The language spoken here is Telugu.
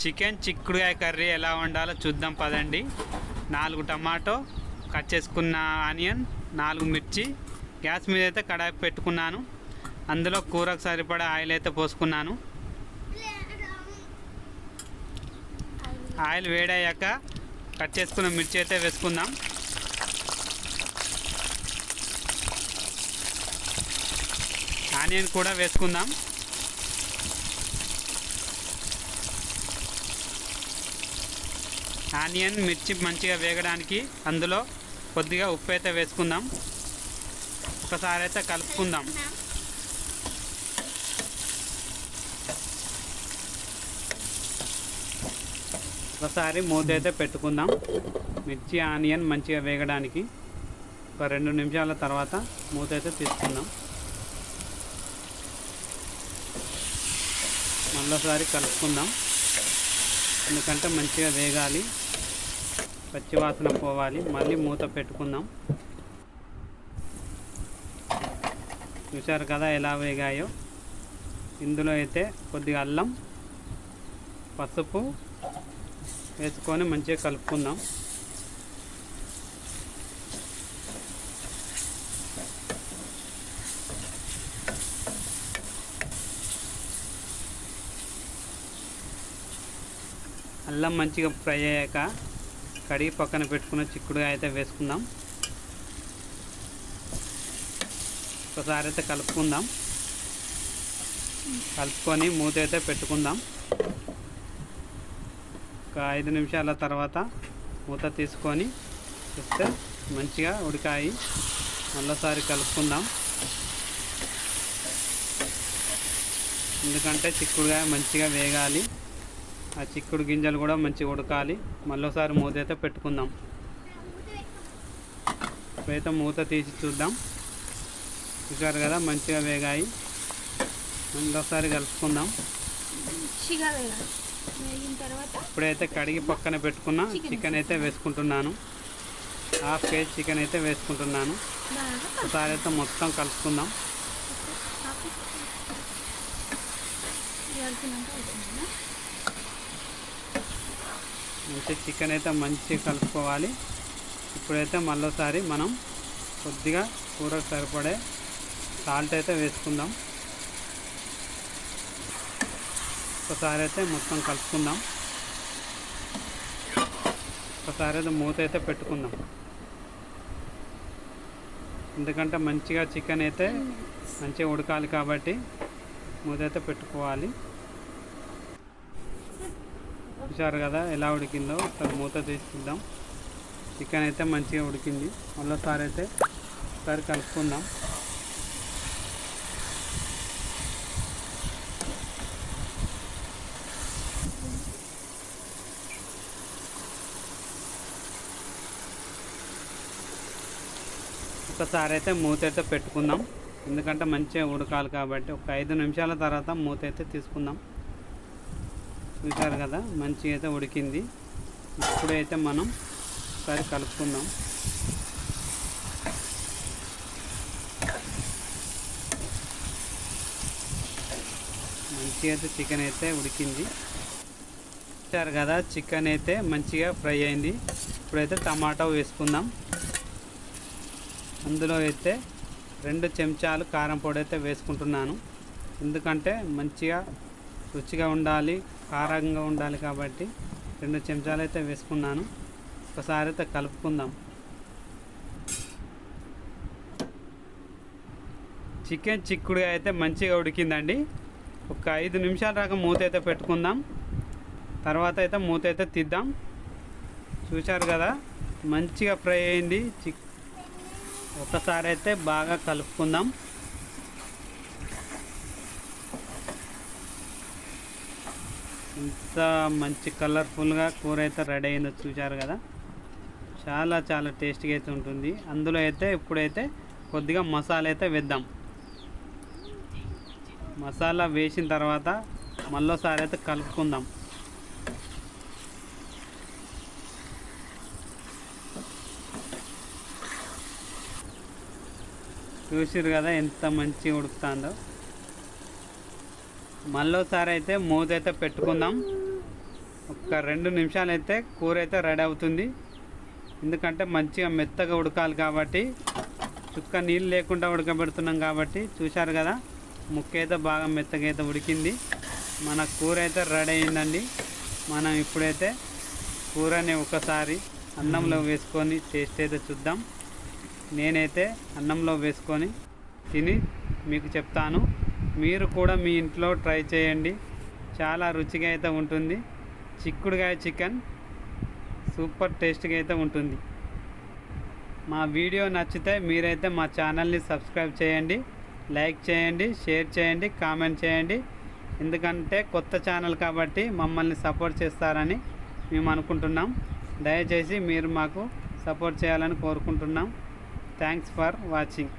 చికెన్ చిక్కుడుకాయ కర్రీ ఎలా వండాలో చూద్దాం పదండి. 4 టమాటో కట్ చేసుకున్న ఆనియన్, 4 మిర్చి, గ్యాస్ మీద అయితే కడాయి పెట్టుకున్నాను. అందులో కూరకు సరిపడా ఆయిల్ అయితే పోసుకున్నాను. ఆయిల్ వేడయ్యాక కట్ చేసుకున్న మిర్చి అయితే వేసుకుందాం. ఆనియన్ కూడా వేసుకుందాం. ఆనియన్ మిర్చి మంచిగా వేగడానికి అందులో కొద్దిగా ఉప్పు అయితే వేసుకుందాం. ఒకసారి అయితే కలుపుకుందాం. ఒకసారి మూత అయితే పెట్టుకుందాం. మిర్చి ఆనియన్ మంచిగా వేగడానికి ఒక 2 నిమిషాల తర్వాత మూత అయితే తీసుకుందాం. మళ్ళీసారి కలుపుకుందాం. ఎందుకంటే మంచిగా వేగాలి, పచ్చివాసన పోవాలి. మళ్ళీ మూత పెట్టుకుందాం. చూశారు కదా ఎలా వేగాయో. ఇందులో అయితే కొద్దిగా అల్లం, పసుపు వేసుకొని మంచిగా కలుపుకుందాం. అల్లం మంచిగా ఫ్రై అయ్యాక కడిగి పక్కన పెట్టుకున్న చిక్కుడుగా అయితే వేసుకుందాం. ఒకసారి అయితే కలుపుకుందాం. కలుపుకొని మూత అయితే పెట్టుకుందాం. ఒక 5 నిమిషాల తర్వాత మూత తీసుకొని చూస్తే మంచిగా ఉడికాయి. మళ్ళీసారి కలుపుకుందాం. ఎందుకంటే చిక్కుడుగా మంచిగా వేగాలి, ఆ చిక్కుడు గింజలు కూడా మంచిగా ఉడకాలి. మళ్ళీసారి మూత అయితే పెట్టుకుందాం. ఇప్పుడైతే మూత తీసి చూద్దాం. చూసారు కదా మంచిగా వేగాయి. మళ్ళీసారి కలుపుకుందాం. ఇప్పుడైతే కడిగి పక్కన పెట్టుకున్న చికెన్ అయితే వేసుకుంటున్నాను. 1/2 కేజీ చికెన్ అయితే వేసుకుంటున్నాను. ఒకసారి అయితే మొత్తం కలుపుకుందాం. మంచి చికెన్ అయితే మంచిగా కలుపుకోవాలి. ఇప్పుడైతే మళ్ళీసారి మనం కొద్దిగా కూరకు సరిపడే సాల్ట్ అయితే వేసుకుందాం. ఒకసారి అయితే మొత్తం కలుపుకుందాం. ఒకసారి అయితే మూత అయితే పెట్టుకుందాం. ఎందుకంటే మంచిగా చికెన్ అయితే మంచిగా ఉడకాలి కాబట్టి మూత అయితే పెట్టుకోవాలి. చూసారు కదా ఎలా ఉడికిందో. ఒకసారి మూత తీసుకుందాం. చికెన్ అయితే మంచిగా ఉడికింది. మళ్ళీసారి అయితే ఒకసారి కలుపుకుందాం. ఒకసారి అయితే మూత అయితే పెట్టుకుందాం. ఎందుకంటే మంచిగా ఉడకాలి కాబట్టి ఒక 5 నిమిషాల తర్వాత మూత అయితే తీసుకుందాం. చూసారు కదా మంచిగా అయితే ఉడికింది. ఇప్పుడైతే మనం ఒకసారి కలుపుకుందాం. మంచిగా అయితే చికెన్ అయితే ఉడికింది. చూసారు కదా చికెన్ అయితే మంచిగా ఫ్రై అయింది. ఇప్పుడైతే టమాటా వేసుకుందాం. అందులో అయితే 2 చెంచాలు కారం పొడి అయితే వేసుకుంటున్నాను. ఎందుకంటే మంచిగా రుచిగా ఉండాలి, కారంగా ఉండాలి కాబట్టి 2 చెంచాలు అయితే వేసుకున్నాను. ఒకసారి అయితే కలుపుకుందాం. చికెన్ చిక్కుడుగా అయితే మంచిగా ఉడికిందండి. ఒక 5 నిమిషాల దాకా మూత అయితే పెట్టుకుందాం. తర్వాత అయితే మూత అయితే తీద్దాం. చూశారు కదా మంచిగా ఫ్రై అయింది. ఒకసారి అయితే బాగా కలుపుకుందాం. ఇంత మంచి కలర్ఫుల్గా కూర అయితే రెడీ అయిందో చూశారు కదా. చాలా చాలా టేస్టీగా అయితే ఉంటుంది. అందులో అయితే ఇప్పుడైతే కొద్దిగా మసాలా అయితే వేద్దాం. మసాలా వేసిన తర్వాత మళ్ళీసారి అయితే కలుపుకుందాం. చూసిరు కదా ఎంత మంచిగా ఉడుకుతుందో. మళ్ళీసారి అయితే మూత అయితే పెట్టుకుందాం. ఒక 2 నిమిషాలు అయితే కూర అయితే రెడీ అవుతుంది. ఎందుకంటే మంచిగా మెత్తగా ఉడకాలి కాబట్టి, చుక్క నీళ్ళు లేకుండా ఉడకబెడుతున్నాం కాబట్టి. చూశారు కదా, ముక్క అయితే బాగా మెత్తగా అయితే ఉడికింది. మన కూర అయితే రెడీ అయిందండి. మనం ఇప్పుడైతే కూరని ఒకసారి అన్నంలో వేసుకొని టేస్ట్ అయితే చూద్దాం. నేనైతే అన్నంలో వేసుకొని తిని మీకు చెప్తాను. మీరు కూడా మీ ఇంట్లో ట్రై చేయండి, చాలా రుచిగా అయితే ఉంటుంది. చిక్కుడుకాయ చికెన్ సూపర్ టేస్ట్గా అయితే ఉంటుంది. మా వీడియో నచ్చితే మీరైతే మా ఛానల్ని సబ్స్క్రైబ్ చేయండి, లైక్ చేయండి, షేర్ చేయండి, కామెంట్ చేయండి. ఎందుకంటే కొత్త ఛానల్ కాబట్టి మమ్మల్ని సపోర్ట్ చేస్తారని మేము అనుకుంటున్నాం. దయచేసి మీరు మాకు సపోర్ట్ చేయాలని కోరుకుంటున్నాం. Thanks for watching.